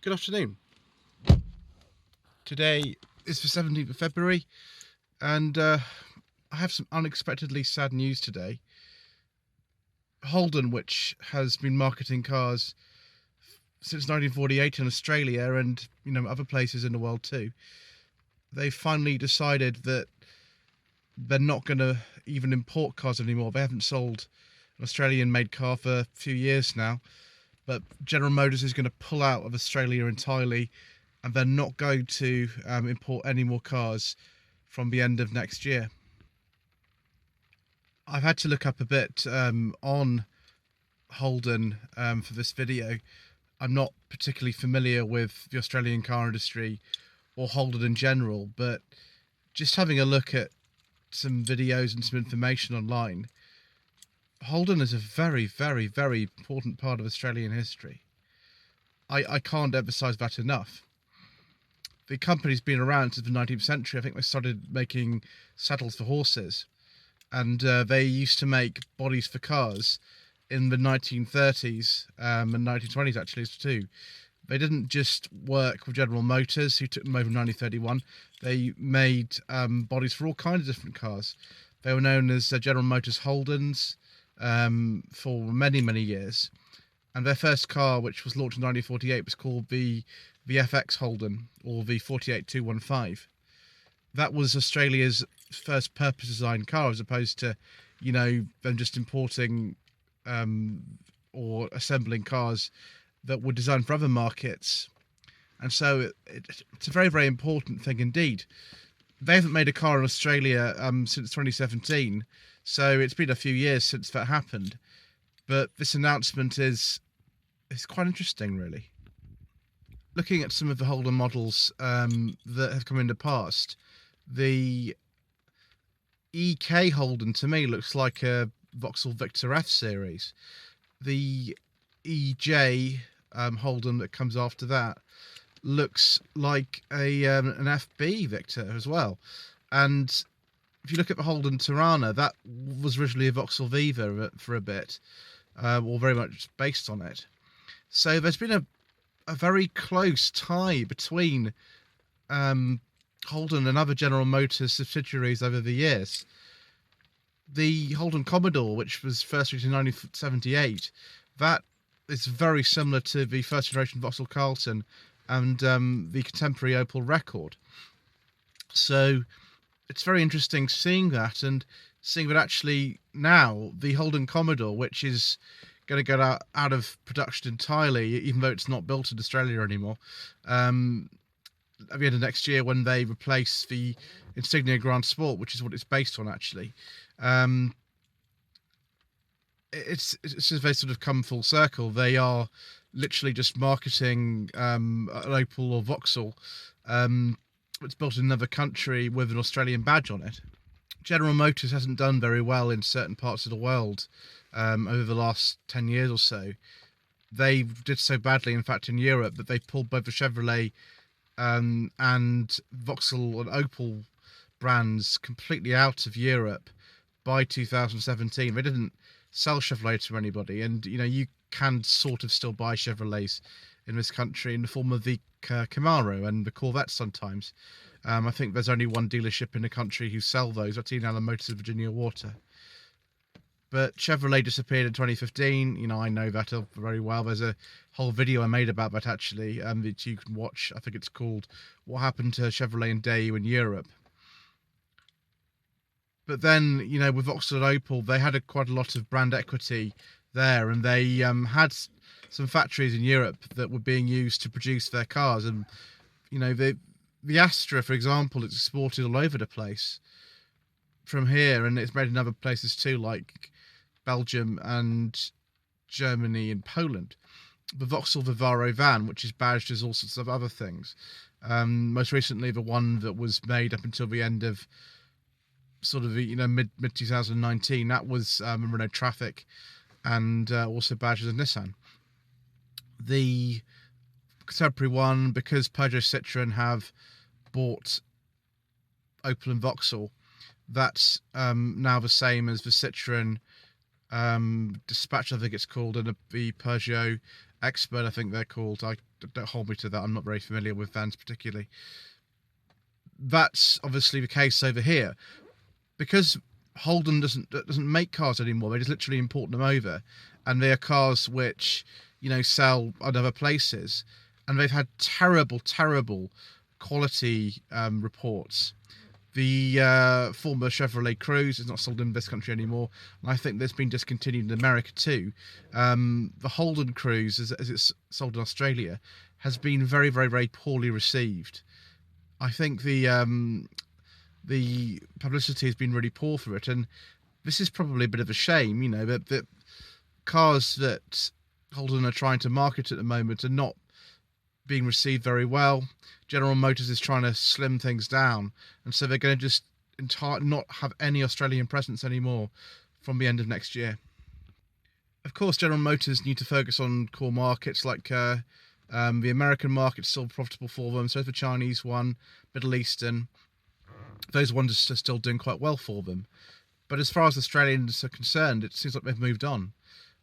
Good afternoon. Today is the 17th of February, and I have some unexpectedly sad news today. Holden, which has been marketing cars since 1948 in Australia and other places in the world too, they finally decided that they're not going to even import cars anymore. They haven't sold an Australian-made car for a few years now, but General Motors is going to pull out of Australia entirely, and they're not going to import any more cars from the end of next year. I've had to look up a bit on Holden for this video. I'm not particularly familiar with the Australian car industry or Holden in general, but just having a look at some videos and some information online, Holden is a very, very, very important part of Australian history. I can't emphasise that enough. The company's been around since the 19th century. I think they started making saddles for horses, and they used to make bodies for cars in the 1930s and 1920s actually too. They didn't just work with General Motors, who took them over in 1931. They made bodies for all kinds of different cars. They were known as General Motors Holdens for many, many years. And their first car, which was launched in 1948, was called the FX Holden, or the 48215. That was Australia's first purpose-designed car, as opposed to, them just importing or assembling cars that were designed for other markets. And so it's a very, very important thing indeed. They haven't made a car in Australia since 2017, so it's been a few years since that happened. But this announcement is quite interesting, really. Looking at some of the Holden models that have come in the past, the EK Holden to me looks like a Vauxhall Victor F series. The EJ Holden that comes after that looks like an FB Victor as well. And if you look at the Holden Tirana, that was originally a Vauxhall Viva for a bit, or very much based on it. So there's been a very close tie between Holden and other General Motors subsidiaries over the years. The Holden Commodore, which was first released in 1978, that is very similar to the first generation Vauxhall Carlton and the contemporary Opel Record. So it's very interesting seeing that, and seeing that actually now the Holden Commodore, which is going to go out of production entirely, even though it's not built in Australia anymore, at the end of next year, when they replace the Insignia Grand Sport, which is what it's based on actually. It's just they sort of come full circle. They are literally just marketing an Opel or Vauxhall. It's built in another country with an Australian badge on it. General Motors hasn't done very well in certain parts of the world over the last 10 years or so. They did so badly, in fact, in Europe, that they pulled both the Chevrolet and Vauxhall and Opel brands completely out of Europe by 2017. They didn't sell Chevrolet to anybody, and you can sort of still buy Chevrolets in this country in the form of the Camaro and the Corvette sometimes. I think there's only one dealership in the country who sell those. That's Allen Motors of Virginia Water. But Chevrolet disappeared in 2015. I know that very well. There's a whole video I made about that actually, that you can watch. I think it's called "What Happened to Chevrolet and Daewoo in Europe." But then, with Vauxhall and Opel, they had quite a lot of brand equity there, and they had some factories in Europe that were being used to produce their cars. And the Astra, for example, is exported all over the place from here, and it's made in other places too, like Belgium and Germany and Poland. The Vauxhall Vivaro van, which is badged as all sorts of other things. Most recently, the one that was made up until the end of sort of mid 2019, that was Renault Traffic, and also badged as Nissan. The contemporary one, because Peugeot Citroën have bought Opel and Vauxhall, that's now the same as the Citroën Dispatch, I think it's called, and the Peugeot expert, I think they're called. Don't hold me to that. I'm not very familiar with vans particularly. That's obviously the case over here, because Holden doesn't make cars anymore. They just literally import them over, and they are cars which, sell at other places, and they've had terrible quality reports. The former Chevrolet Cruze is not sold in this country anymore, and I think that's been discontinued in America too. The Holden Cruze, as it's sold in Australia, has been very poorly received. I think the publicity has been really poor for it, and this is probably a bit of a shame. That cars that Holden are trying to market at the moment are not being received very well. General Motors is trying to slim things down, and so they're going to just not have any Australian presence anymore from the end of next year. Of course, General Motors need to focus on core markets like the American market's still profitable for them, so is the Chinese one, Middle Eastern. Those ones are still doing quite well for them. But as far as Australians are concerned, it seems like they've moved on.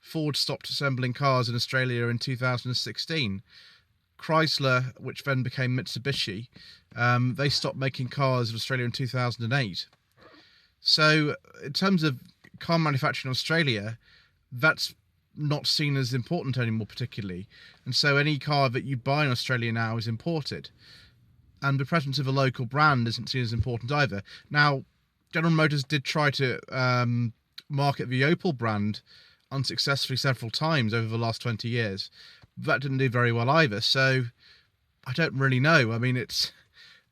Ford stopped assembling cars in Australia in 2016. Chrysler, which then became Mitsubishi, they stopped making cars in Australia in 2008. So in terms of car manufacturing in Australia, that's not seen as important anymore particularly. And so any car that you buy in Australia now is imported. And the presence of a local brand isn't seen as important either. Now, General Motors did try to market the Opel brand unsuccessfully several times over the last 20 years. That didn't do very well either, so I don't really know. I mean, it's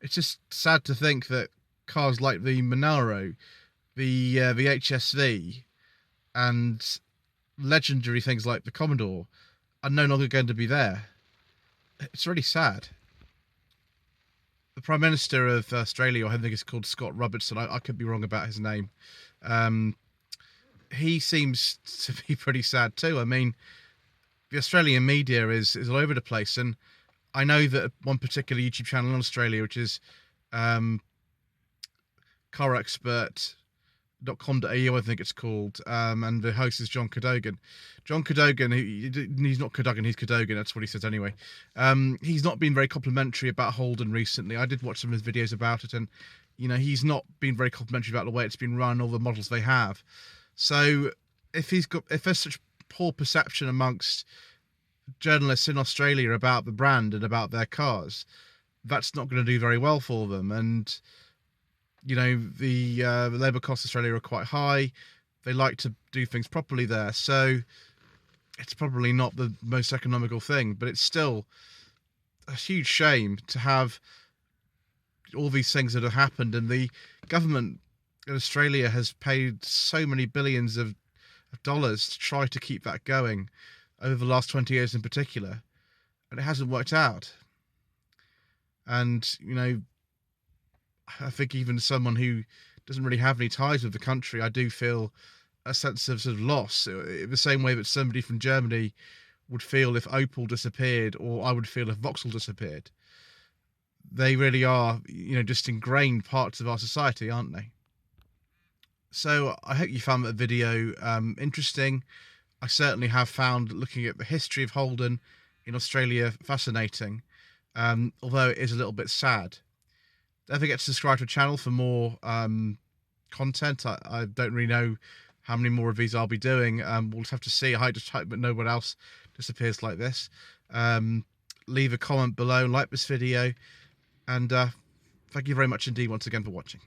just sad to think that cars like the Monaro, the HSV, and legendary things like the Commodore are no longer going to be there. It's really sad. The Prime Minister of Australia, I think it's called Scott Robertson, I could be wrong about his name, he seems to be pretty sad too. I mean, the Australian media is all over the place, and I know that one particular YouTube channel in Australia, which is carexpert.com.au, I think it's called, and the host is John Cadogan. John Cadogan, he's not Cadogan, he's Cadogan, that's what he says anyway. He's not been very complimentary about Holden recently. I did watch some of his videos about it, and he's not been very complimentary about the way it's been run, all the models they have. So if there's such poor perception amongst journalists in Australia about the brand and about their cars, that's not going to do very well for them. And the labour costs in Australia are quite high. They like to do things properly there, so it's probably not the most economical thing, but it's still a huge shame to have all these things that have happened, and the government in Australia has paid so many billions of dollars to try to keep that going over the last 20 years in particular, and it hasn't worked out. And I think even someone who doesn't really have any ties with the country, I do feel a sense of sort of loss, the same way that somebody from Germany would feel if Opel disappeared, or I would feel if Vauxhall disappeared. They really are, just ingrained parts of our society, aren't they? So I hope you found that video interesting. I certainly have found looking at the history of Holden in Australia fascinating, although it is a little bit sad. Don't forget to subscribe to the channel for more content. I don't really know how many more of these I'll be doing. We'll just have to see. I just hope that no one else disappears like this. Leave a comment below, like this video, and thank you very much indeed once again for watching.